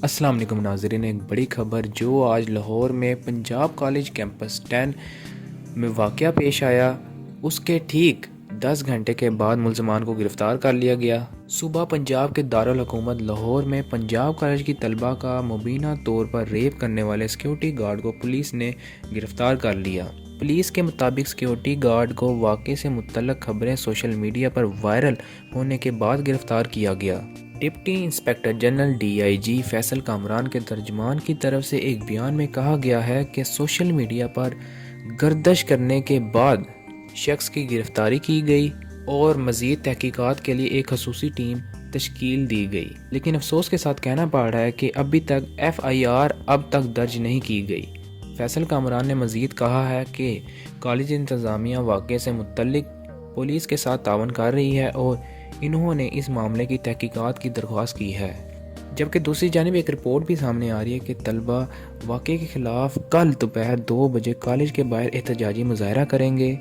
अस्सलाम वालेकुम नाज़रीन, एक बड़ी खबर जो आज लाहौर में पंजाब कॉलेज कैंपस 10 में वाक़या पेश आया, उसके ठीक 10 घंटे के बाद मुलज़मान को गिरफ़्तार कर लिया गया। सुबह पंजाब के दारुल हुकूमत लाहौर में पंजाब कॉलेज की तलबा का मुबीना तौर पर रेप करने वाले सिक्योरिटी गार्ड को पुलिस ने गिरफ़्तार कर लिया। पुलिस के मुताबिक सिक्योरिटी गार्ड को वाक़े से मुतल्लक़ खबरें सोशल मीडिया पर वायरल होने के बाद गिरफ़्तार किया गया। Deputy inspector general DIG Faisal Kamran के तर्जुमान की तरफ से एक बयान में कहा गया है कि सोशल मीडिया पर गर्दिश करने के बाद शख्स की गिरफ्तारी की गई और मज़ीद तहकीकात के लिए एक खसूसी टीम तश्कील दी गई। लेकिन अफसोस के साथ कहना पड़ रहा है कि अभी तक FIR अब तक दर्ज नहीं की गई। फैसल कामरान ने मज़ीद कहा है कि कॉलेज इंतज़ामिया वाक़े से मुतल्लिक पुलिस के साथ तावन कर रही है और इन्होंने इस मामले की तहकीकात की दरख्वास्त की है। जबकि दूसरी जानिब एक रिपोर्ट भी सामने आ रही है कि तलबा वाक़े के ख़िलाफ़ कल दोपहर 2 बजे कॉलेज के बाहर एहतजाजी मुज़ाहरा करेंगे।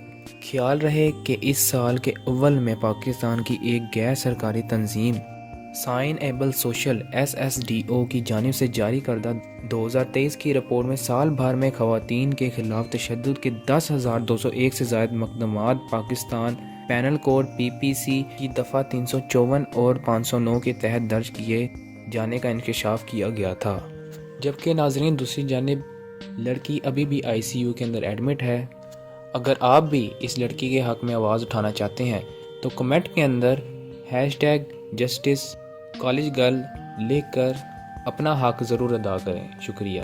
ख्याल रहे कि इस साल के अव्वल में पाकिस्तान की एक गैर सरकारी तंजीम साइन एबल सोशल SSDO की जानिब से जारी करदा 2023 की रिपोर्ट में साल भर में ख़वातीन के ख़िलाफ़ तशद्दुद के 10,201 से ज़ायद मुकदमात पाकिस्तान पैनल कोड PPC की दफ़ा 354 और 509 के तहत दर्ज किए जाने का इंकशाफ किया गया था। जबकि नाज़रीन दूसरी जानिब लड़की अभी भी ICU के अंदर एडमिट है। अगर आप भी इस लड़की के हक़ में आवाज़ उठाना चाहते हैं तो कमेंट के अंदर #जस्टिस कॉलेज गर्ल लिख कर अपना हक़ ज़रूर अदा करें। शुक्रिया।